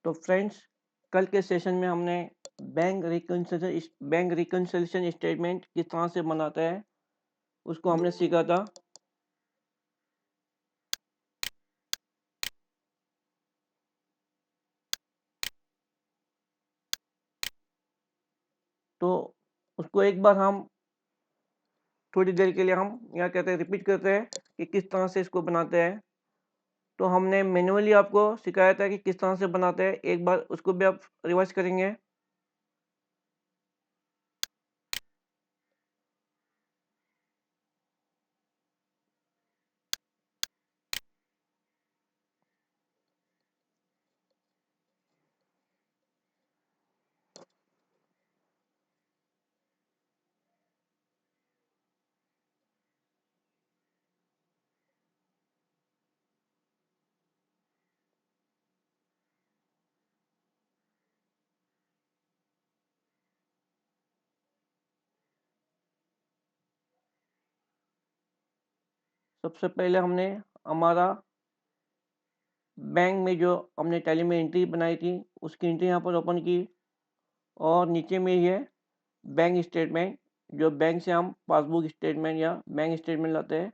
तो फ्रेंड्स, कल के सेशन में हमने बैंक रिकन्सिलिएशन स्टेटमेंट किस तरह से बनाता है उसको हमने सीखा था। तो उसको एक बार हम थोड़ी देर के लिए हम क्या कहते हैं रिपीट करते हैं कि किस तरह से इसको बनाते हैं। तो हमने मैन्युअली आपको सिखाया था कि किस तरह से बनाते हैं, एक बार उसको भी आप रिवाइज करेंगे। सबसे पहले हमने हमारा बैंक में जो हमने टैली में एंट्री बनाई थी उसकी एंट्री यहाँ पर ओपन की, और नीचे में ही है बैंक स्टेटमेंट, जो बैंक से हम पासबुक स्टेटमेंट या बैंक स्टेटमेंट लाते हैं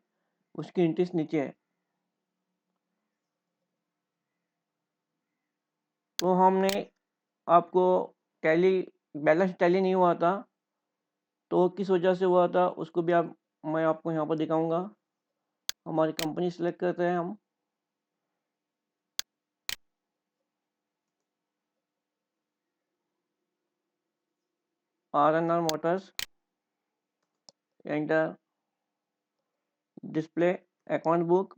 उसकी एंट्रीज नीचे है। तो हमने आपको टैली बैलेंस टैली नहीं हुआ था, तो किस वजह से हुआ था उसको भी मैं आपको यहाँ पर दिखाऊंगा। हमारी कंपनी सेलेक्ट करते हैं हम, RNR Motors, enter, display account book,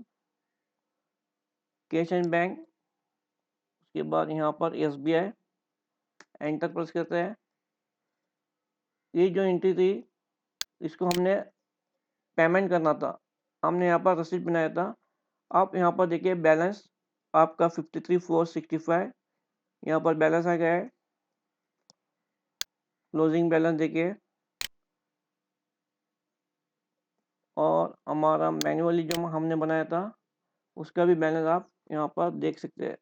cash and bank, उसके बाद यहाँ पर SBI, एंटर प्रेस करते हैं। ये जो एंट्री थी इसको हमने पेमेंट करना था, हमने यहाँ पर रसीद बनाया था। आप यहाँ पर देखिए बैलेंस आपका 53,465 यहाँ पर बैलेंस आ गया है। क्लोजिंग बैलेंस देखिए, और हमारा मैन्युअली जो हमने बनाया था उसका भी बैलेंस आप यहाँ पर देख सकते हैं,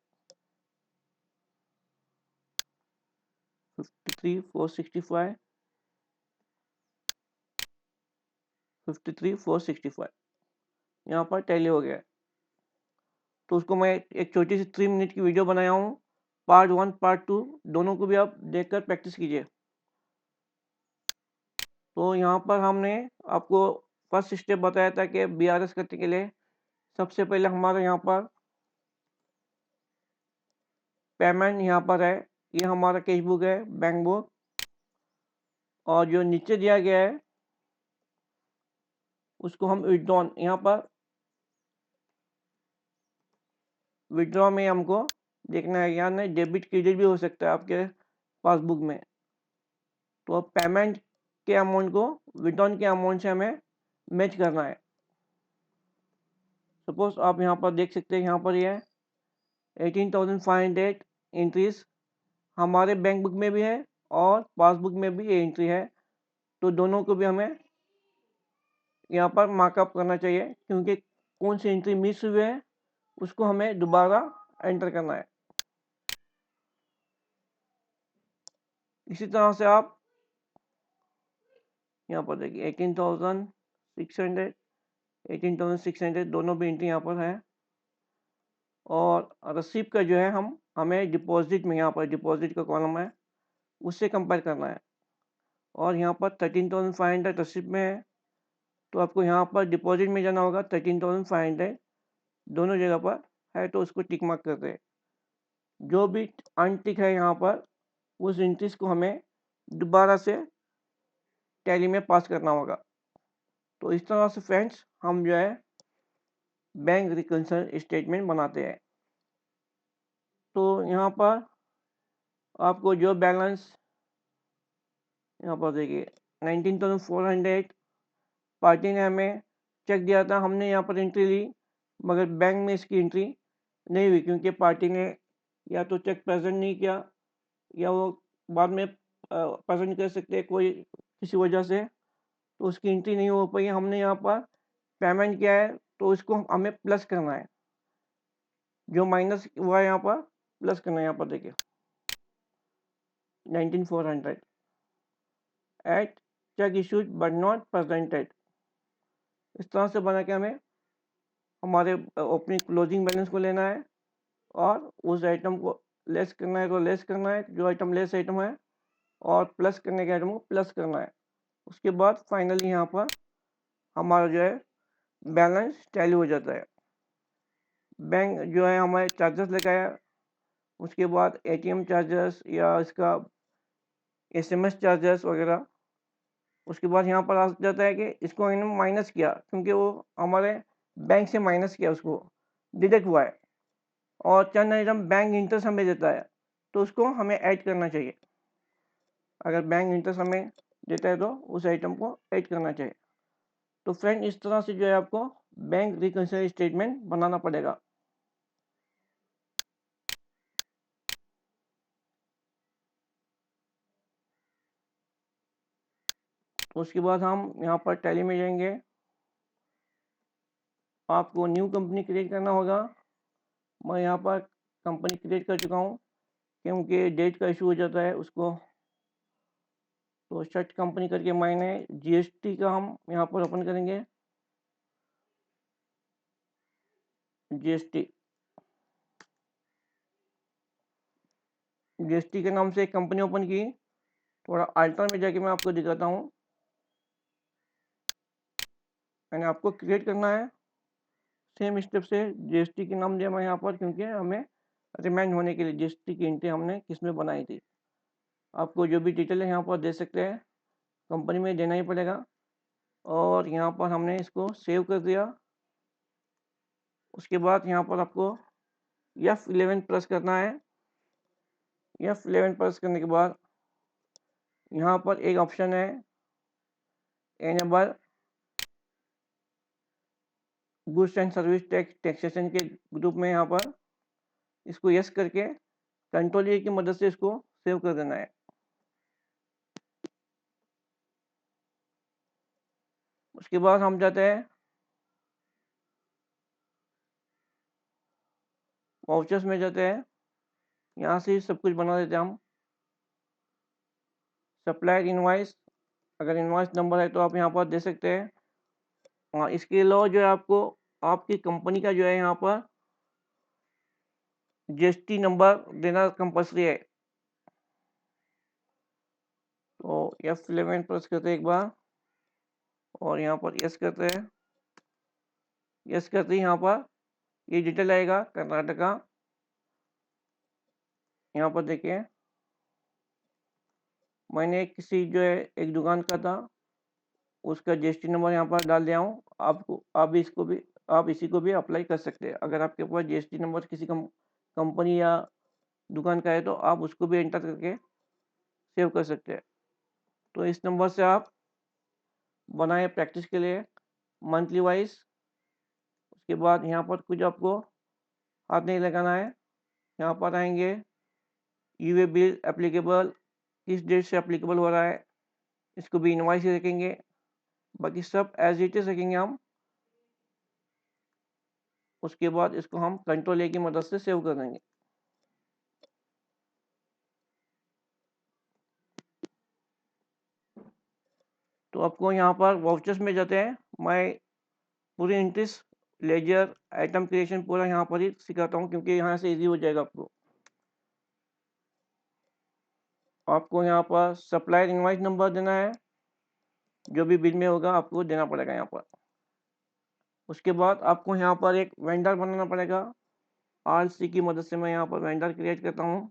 53,465, 53,465 यहाँ पर टैली हो गया है। तो उसको मैं एक छोटी सी 3 मिनट की वीडियो बनाया हूँ, पार्ट 1 पार्ट 2 दोनों को भी आप देखकर प्रैक्टिस कीजिए। तो यहाँ पर हमने आपको फर्स्ट स्टेप बताया था कि BRS करने के लिए सबसे पहले हमारा यहाँ पर पेमेंट यहाँ पर है, ये हमारा कैश बुक है, बैंक बुक, और जो नीचे दिया गया है उसको हम विड्रॉन, यहाँ पर विड्रॉ में हमको देखना है, या नहीं डेबिट क्रेडिट भी हो सकता है आपके पासबुक में। तो पेमेंट के अमाउंट को विड्रॉन के अमाउंट से हमें मैच करना है। सपोज आप यहाँ पर देख सकते हैं, यहाँ पर ये 18,500 एंट्रीज हमारे बैंक बुक में भी है और पासबुक में भी ये एंट्री है, तो दोनों को भी हमें यहाँ पर मार्कअप करना चाहिए, क्योंकि कौन सी एंट्री मिस हुई है उसको हमें दोबारा एंटर करना है। इसी तरह से आप यहाँ पर देखिए 18,600 18,600 दोनों भी एंट्री यहाँ पर है, और रसीद का जो है हमें डिपॉजिट में, यहाँ पर डिपॉजिट का कॉलम है उससे कंपेयर करना है, और यहाँ पर 13,500 रसीद में है, तो आपको यहाँ पर डिपॉजिट में जाना होगा। 13,500 दोनों जगह पर है, तो उसको टिक मार्क करते हैं। जो भी अनटिक है यहाँ पर उस एंट्रीज को हमें दोबारा से टैली में पास करना होगा। तो इस तरह से फ्रेंड्स हम जो है बैंक रिकन्सिलिएशन स्टेटमेंट बनाते हैं। तो यहाँ पर आपको जो बैलेंस यहाँ पर देखिए 19,400 पार्टी ने हमें चेक दिया था, हमने यहाँ पर एंट्री ली, मगर बैंक में इसकी एंट्री नहीं हुई, क्योंकि पार्टी ने या तो चेक प्रेजेंट नहीं किया, या वो बाद में प्रेजेंट कर सकते हैं कोई किसी वजह से, तो उसकी एंट्री नहीं हो पाई। हमने यहाँ पर पेमेंट किया है तो इसको हमें प्लस करना है, जो माइनस हुआ है यहाँ पर प्लस करना है यहाँ पर देखिए 19400 at cheque issued but not presented. इस तरह से बना के हमें हमारे ओपनिंग क्लोजिंग बैलेंस को लेना है और उस आइटम को लेस करना है तो लेस करना है, जो आइटम लेस आइटम है, और प्लस करने के आइटम को प्लस करना है। उसके बाद फाइनली यहाँ पर हमारा जो है बैलेंस टैली हो जाता है। बैंक जो है हमारे चार्जेस लेके आया, उसके बाद एटीएम चार्जेस या इसका एसएमएस चार्जेस वगैरह। उसके बाद यहाँ पर आ जाता है कि इसको इन्होंने माइनस किया, क्योंकि वो हमारे बैंक से माइनस किया, उसको डिडक्ट हुआ है, और चंद आइटम बैंक इंटरेस्ट हमें देता है तो उसको हमें ऐड करना चाहिए। अगर बैंक इंटरेस्ट हमें देता है तो उस आइटम को ऐड करना चाहिए। तो फ्रेंड, इस तरह से जो है आपको बैंक रिकन्सिलिएशन स्टेटमेंट बनाना पड़ेगा। तो उसके बाद हम यहाँ पर टैली में जाएंगे, आपको न्यू कंपनी क्रिएट करना होगा। मैं यहाँ पर कंपनी क्रिएट कर चुका हूँ, क्योंकि डेट का इशू हो जाता है उसको। तो सेट कंपनी करके मैंने जीएसटी का हम यहाँ पर ओपन करेंगे, जीएसटी के नाम से एक कंपनी ओपन की। थोड़ा अल्टर में जाके मैं आपको दिखाता हूँ। मैंने आपको क्रिएट करना है सेम स्टेप से। जीएसटी के नाम दिया मैं यहाँ पर, क्योंकि हमें रिमाइंड होने के लिए जीएसटी की एंट्री हमने किस में बनाई थी। आपको जो भी डिटेल है यहाँ पर दे सकते हैं, कंपनी में देना ही पड़ेगा। और यहाँ पर हमने इसको सेव कर दिया। उसके बाद यहाँ पर आपको F11 प्रेस करना है। F11 प्रेस करने के बाद यहाँ पर एक ऑप्शन है enable goods and service tax taxation के ग्रुप में। यहाँ पर इसको यस करके कंट्रोल ए की मदद से इसको सेव कर देना है। उसके बाद हम जाते हैं वाउचर्स में, जाते हैं यहाँ से सब कुछ बना देते हैं हम। सप्लायर इनवाइस, अगर इनवाइस नंबर है तो आप यहाँ पर दे सकते हैं। और इसके अलावा जो है आपको आपकी कंपनी का जो है यहाँ पर जीएसटी नंबर देना कंपल्सरी है। तो F11 प्रेस करते हैं एक बार, और यहाँ पर यस करते हैं। यस करते ही यहाँ पर ये डिटेल आएगा कर्नाटका। यहाँ पर देखिए मैंने किसी जो है एक दुकान का था, उसका जीएसटी नंबर यहाँ पर डाल दिया हूँ। आपको आप इसी को भी अप्लाई कर सकते हैं। अगर आपके पास जीएसटी नंबर किसी कंपनी या दुकान का है तो आप उसको भी एंटर करके सेव कर सकते हैं। तो इस नंबर से आप बनाए प्रैक्टिस के लिए मंथली वाइज। उसके बाद यहाँ पर कुछ आपको हाथ नहीं लगाना है। यहाँ पर आएंगे यूए बिल एप्लीकेबल, किस डेट से एप्लीकेबल हो रहा है, इसको भी इनवाइस ही रखेंगे। बाकी सब एज इट इज रखेंगे हम। उसके बाद इसको हम कंट्रोल ए की मदद से सेव कर देंगे। तो आपको यहाँ पर वाउचर्स में जाते हैं, मैं पूरी इंट्रेस्ट लेजर आइटम क्रिएशन पूरा यहाँ पर ही सिखाता हूँ, क्योंकि यहाँ से इजी हो जाएगा आपको। आपको यहाँ पर सप्लायर इनवाइस नंबर देना है, जो भी बिल में होगा आपको देना पड़ेगा यहाँ पर। उसके बाद आपको यहाँ पर एक वेंडर बनाना पड़ेगा। RC की मदद से मैं यहाँ पर वेंडर क्रिएट करता हूँ।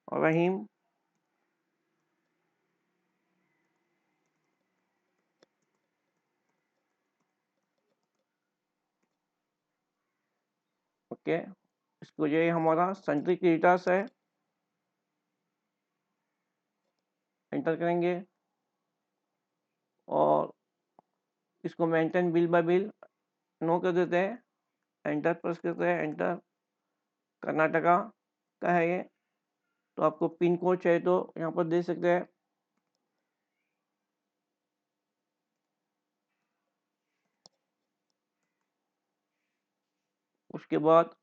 और रहीम, ओके। इसको ये हमारा सेंट्री क्रेडिटर्स है, एंटर करेंगे। और इसको maintain bill by bill no कर देते हैं, एंटर प्रेस करते हैं, एंटर। कर्नाटका का है ये। तो आपको पिन कोड चाहिए तो यहाँ पर दे सकते हैं। उसके बाद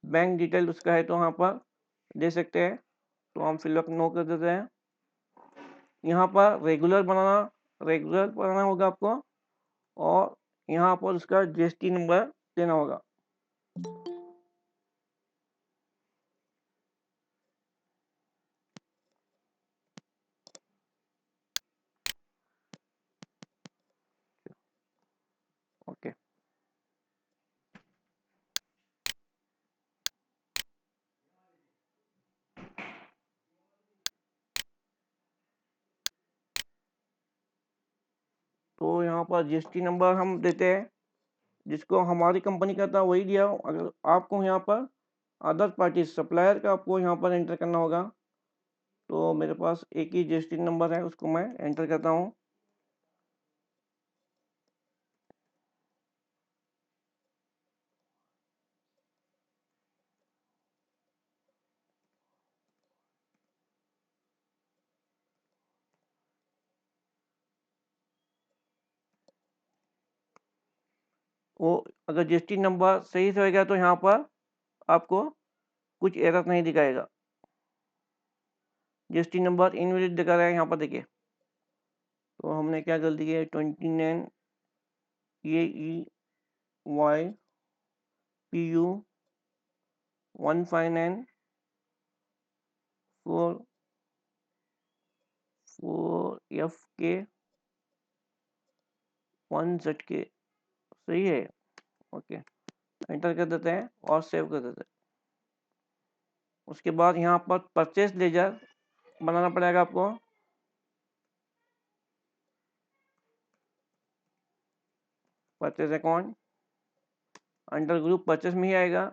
बैंक डिटेल उसका है तो यहाँ पर दे सकते हैं, तो हम फिलअप नो कर देते हैं। यहाँ पर रेगुलर बनाना होगा आपको, और यहाँ पर उसका जीएसटी नंबर देना होगा। ओके, तो यहाँ पर जीएसटी नंबर हम देते हैं, जिसको हमारी कंपनी का था वही दिया। अगर आपको यहाँ पर अदर पार्टी सप्लायर का आपको यहाँ पर एंटर करना होगा, तो मेरे पास एक ही जीएसटी नंबर है, उसको मैं एंटर करता हूँ। वो अगर जीएसटी नंबर सही से होगा तो यहाँ पर आपको कुछ एरर नहीं दिखाएगा। जीएसटी नंबर इनवैलिड दिखा रहा है यहाँ पर, देखिए। तो हमने क्या गलती की है, 29 AEYPU 159 4FK 1ZK सही है। ओके, एंटर कर देते हैं और सेव कर देते हैं। उसके बाद यहाँ पर परचेस लेजर बनाना पड़ेगा आपको। Purchase account under group purchase में ही आएगा।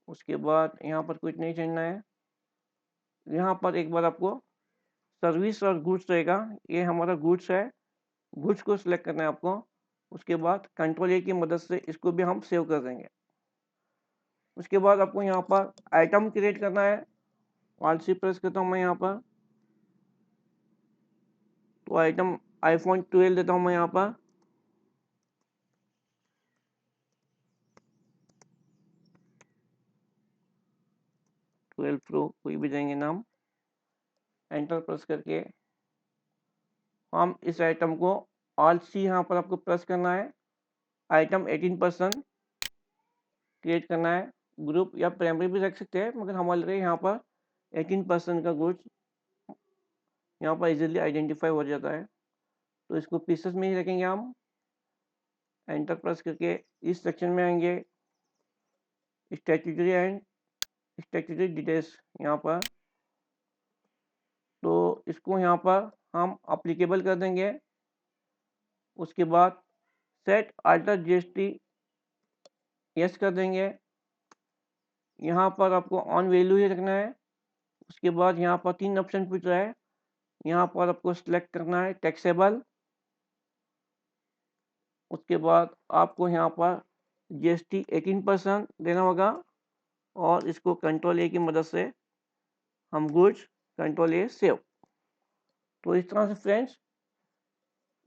उसके बाद यहाँ पर कुछ नहीं चढ़ना है। यहाँ पर एक बार आपको सर्विस और गुड्स रहेगा, ये हमारा गुड्स है, गुड्स को सिलेक्ट करना है आपको। उसके बाद कंट्रोल ए की मदद से इसको भी हम सेव कर देंगे। उसके बाद आपको यहाँ पर आइटम क्रिएट करना है। Alt C प्रेस करता हूँ मैं यहाँ पर, तो आइटम iPhone 12 देता हूँ मैं यहाँ पर। ट्वेल्व प्रो कोई भी देंगे नाम, एंटर प्रेस करके हम इस आइटम को Alt C यहाँ पर आपको प्रेस करना है। आइटम 18% क्रिएट करना है। ग्रुप या प्राइमरी भी रख सकते हैं, मगर हमारे लिए यहाँ पर 18% का गुड्स यहाँ पर इजीली आइडेंटिफाई हो जाता है, तो इसको पीसेस में ही रखेंगे हम। एंटर प्रेस करके इस सेक्शन में आएंगे, स्टैट्यूटरी एंड स्टैट्यूटरी डिटेल्स यहाँ पर, तो इसको यहाँ पर हम अप्लीकेबल कर देंगे। उसके बाद सेट अल्टर जीएसटी यस कर देंगे। यहाँ पर आपको ऑन वैल्यू ही रखना है। उसके बाद यहाँ पर 3 ऑप्शन पूछ रहा है, यहाँ पर आपको सिलेक्ट करना है टैक्सेबल। उसके बाद आपको यहाँ पर जीएसटी 18% देना होगा, और इसको कंट्रोल ए की मदद से हम गुड्स कंट्रोल ए सेव। तो इस तरह से फ्रेंड्स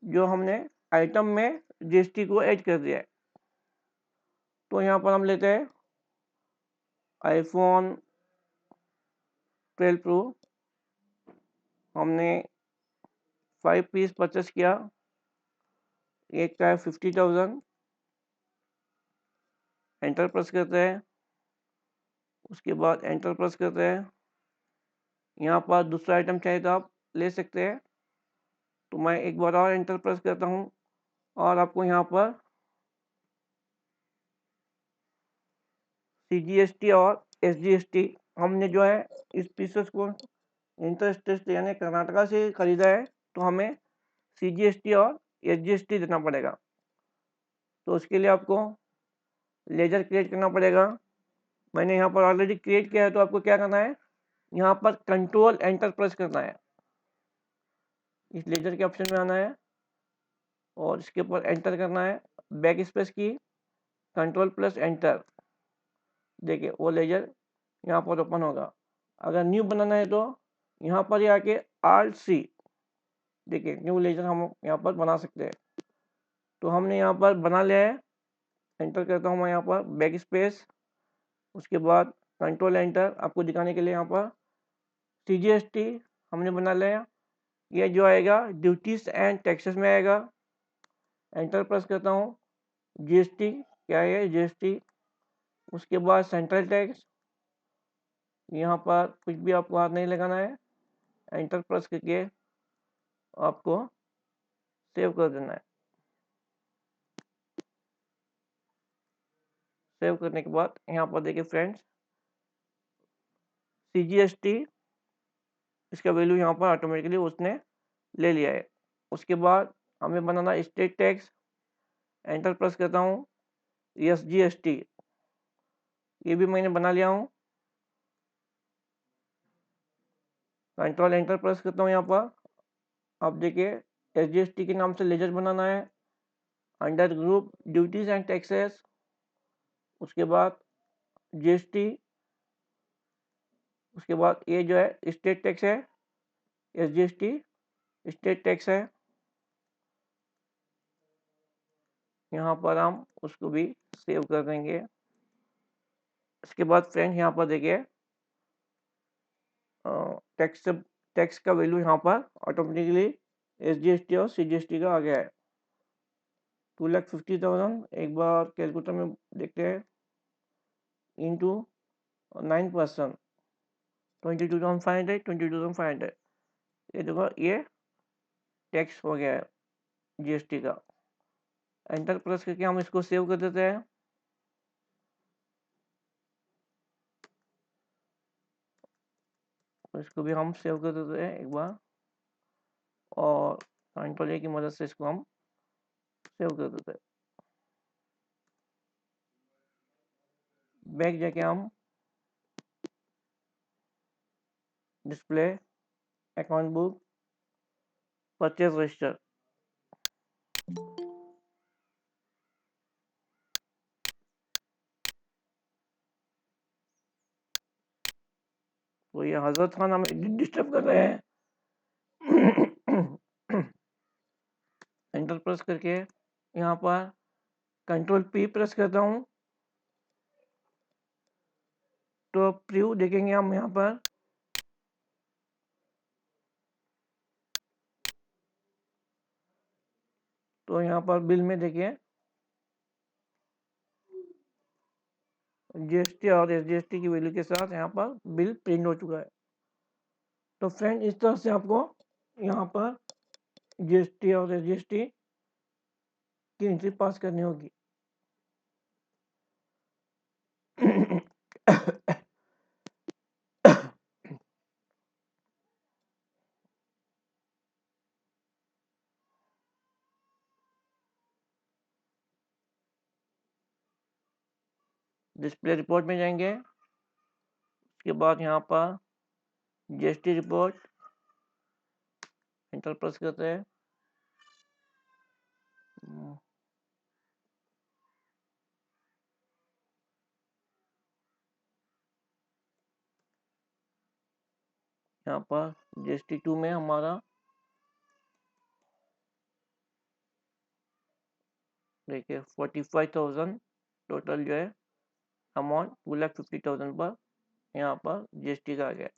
जो हमने आइटम में जीएसटी को ऐड कर दिया है। तो यहाँ पर हम लेते हैं iPhone 12 Pro, हमने 5 पीस परचेस किया, एक का है 50,000। एंटर प्रेस करते हैं। उसके बाद एंटर प्रेस करते हैं। यहाँ पर दूसरा आइटम चाहिए तो आप ले सकते हैं, तो मैं एक बार और एंटर प्रेस करता हूँ, और आपको यहाँ पर CGST और SGST हमने जो है इस पीसेस को इंटर यानी कर्नाटका से खरीदा है, तो हमें CGST और SGST देना पड़ेगा। तो उसके लिए आपको लेजर क्रिएट करना पड़ेगा। मैंने यहाँ पर ऑलरेडी क्रिएट किया है, तो आपको क्या करना है, यहाँ पर कंट्रोल एंटर प्रेस करना है, इस लेजर के ऑप्शन में आना है और इसके ऊपर एंटर करना है, बैक स्पेस की, कंट्रोल प्लस एंटर। देखिए वो लेजर यहाँ पर ओपन होगा। अगर न्यू बनाना है तो यहाँ पर ही आके Alt C, देखिए न्यू लेजर हम यहाँ पर बना सकते हैं। तो हमने यहाँ पर बना लिया है। एंटर करता हूँ मैं यहाँ पर बैक स्पेस, उसके बाद कंट्रोल एंटर, आपको दिखाने के लिए यहाँ पर CGST हमने बना लिया। ये जो आएगा ड्यूटीज एंड टैक्सेस में आएगा। एंटर प्रेस करता हूँ। GST क्या है, GST। उसके बाद सेंट्रल टैक्स, यहाँ पर कुछ भी आपको हाथ नहीं लगाना है। एंटर प्रेस करके आपको सेव कर देना है। सेव करने के बाद यहाँ पर देखिए फ्रेंड्स, CGST इसका वैल्यू यहाँ पर ऑटोमेटिकली उसने ले लिया है। उसके बाद हमें बनाना स्टेट टैक्स। एंटर प्रेस करता हूँ। SGST ये भी मैंने बना लिया हूँ। कंट्रोल एंटर प्रेस करता हूँ। यहाँ पर आप देखिए SGST के नाम से लेजर बनाना है। Under group duties and taxes, उसके बाद GST, उसके बाद ये जो है स्टेट टैक्स है, SGST स्टेट टैक्स है। यहाँ पर हम उसको भी सेव कर देंगे। इसके बाद फ्रेंड यहाँ पर देखिए टैक्स टैक्स का वैल्यू यहाँ पर ऑटोमेटिकली SGST और CGST का आ गया है। 2,50,000 एक बार कैलकुलेटर में देखते हैं, इंटू 9%, 22,500, 22,500। ये देखो ये टैक्स हो गया है GST का। एंटर प्रेस करके हम इसको सेव कर देते हैं। इसको भी हम सेव कर देते हैं एक बार, और कंट्रोल ए की मदद से इसको हम सेव कर देते हैं। बैक जाके हम display, account book, purchase register, तो ये हजरत खान हमें डिस्टर्ब कर रहे हैं। एंटर प्रेस करके यहाँ पर कंट्रोल P प्रेस करता हूँ, तो प्रीव्यू देखेंगे हम यहाँ पर। तो यहाँ पर बिल में देखिए GST और SGST की वैल्यू के साथ यहाँ पर बिल प्रिंट हो चुका है। तो फ्रेंड इस तरह से आपको यहाँ पर GST और SGST की एंट्री पास करनी होगी। डिस्प्ले रिपोर्ट में जाएंगे, उसके बाद यहाँ पर GST रिपोर्ट, एंटर प्रेस करते हैं। यहाँ पर GST 2 में हमारा देखिए 45,000 टोटल जो है अमाउंट 2,50,000 पर यहाँ पर GST का आ गया।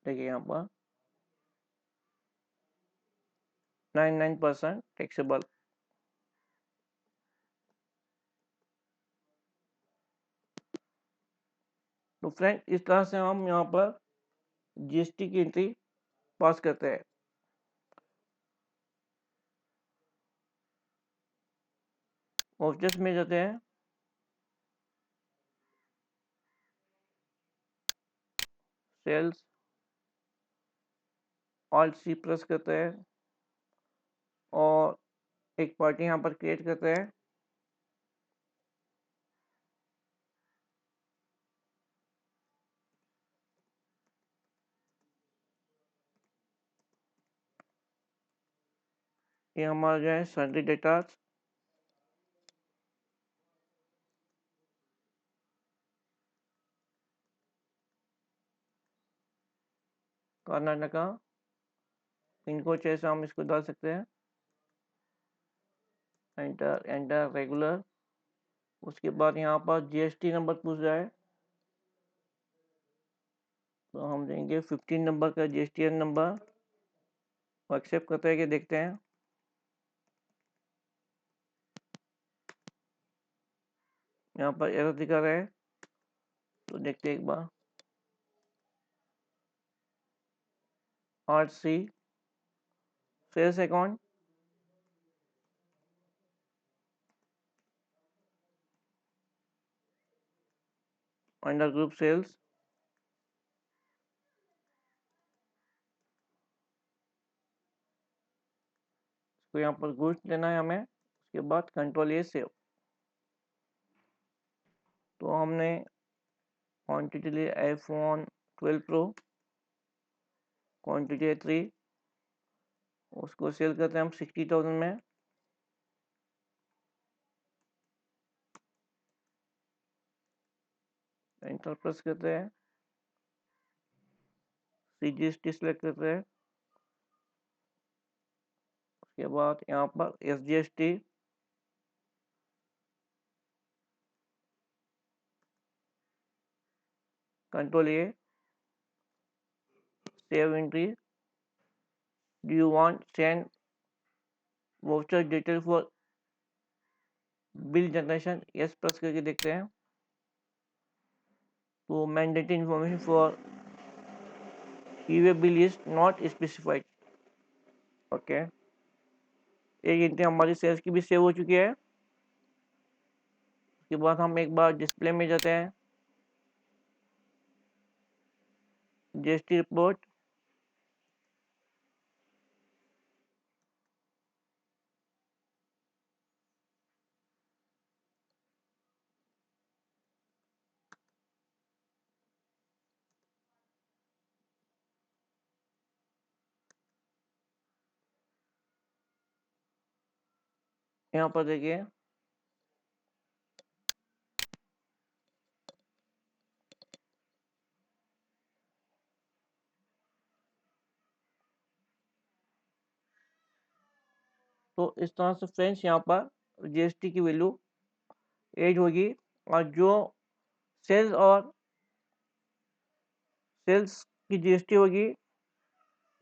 देखिए यहाँ पर 99% टैक्सेबल। तो फ्रेंड इस तरह से हम यहाँ पर GST की एंट्री पास करते हैं। ऑब्जेक्ट में जाते हैं, सेल्स, ऑल्ट C प्रेस करते हैं और एक पार्टी यहाँ पर क्रिएट करते हैं। ये हमारा जो है salary data, Karnataka, pin code जैसे हम इसको डाल सकते हैं, एंटर एंटर रेगुलर। उसके बाद यहाँ पर जीएसटी नंबर पूछ रहा है, तो हम देंगे 15 नंबर का जीएसटीएन नंबर, एक्सेप्ट करते हैं कि देखते हैं। यहाँ पर एरर दिखा रहा है, तो देखते हैं एक बार। RC sales account, under group sales, तो यहाँ पर गुड्स देना है हमें। उसके बाद कंट्रोल ए सेव। तो हमने क्वांटिटी ली iPhone 12 Pro, क्वांटिटी है 3, उसको सेल करते हैं हम 60,000 में। एंटर प्रेस करते हैं, CGST सेलेक्ट करते हैं। उसके बाद यहाँ पर SGST, control A, save entry. Do you want send voucher detail for bill generation? Yes press करके देखते हैं। तो mandatory information for e-way bill is not specified. Okay, एक एंट्री हमारी सेल्स की भी सेव हो चुकी है। उसके बाद हम एक बार डिस्प्ले में जाते हैं, जीएसटी रिपोर्ट, यहाँ पर देखिए तो इस तरह से फ्रेंड्स यहाँ पर जीएसटी की वैल्यू ऐड होगी, और जो सेल्स और सेल्स की जीएसटी होगी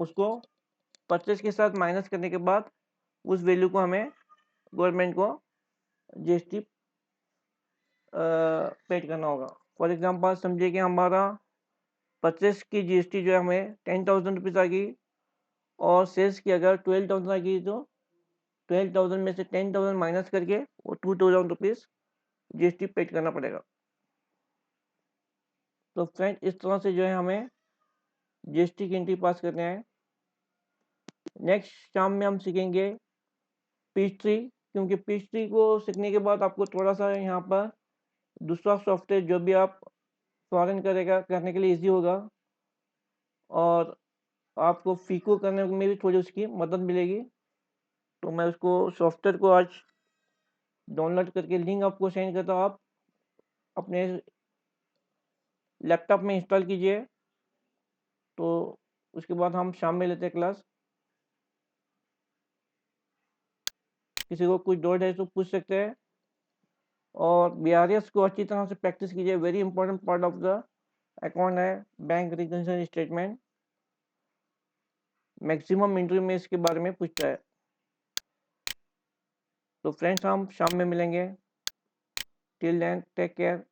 उसको परचेज के साथ माइनस करने के बाद उस वैल्यू को हमें गवर्नमेंट को जीएसटी पेड करना होगा। फॉर एग्जांपल समझिए कि हमारा परचेज की जीएसटी जो है हमें 10,000 रुपीज़ आ गई, और सेल्स की अगर 12,000 आ गई, तो 12,000 में से 10,000 माइनस करके वो 2,000 रुपीज़ जीएसटी पेड करना पड़ेगा। तो फ्रेंड इस तरह से जो है हमें जीएसटी की एंट्री पास करने हैं। नेक्स्ट शाम में हम सीखेंगे पीच ट्री, क्योंकि पीच ट्री को सीखने के बाद आपको थोड़ा सा यहाँ पर दूसरा सॉफ्टवेयर जो भी आप फॉरन करेगा करने के लिए इजी होगा, और आपको फीको करने में भी थोड़ी उसकी मदद मिलेगी। तो मैं उसको सॉफ्टवेयर को आज डाउनलोड करके लिंक आपको सेंड करता हूँ, आप अपने लैपटॉप में इंस्टॉल कीजिए। तो उसके बाद हम शाम में लेते हैं क्लास। किसी को कुछ डाउट है तो पूछ सकते हैं, और BRS को अच्छी तरह से प्रैक्टिस कीजिए। Very important part of the account है bank reconciliation statement. Maximum interview में इसके बारे में पूछता है। तो फ्रेंड्स हम शाम में मिलेंगे। Till then take care.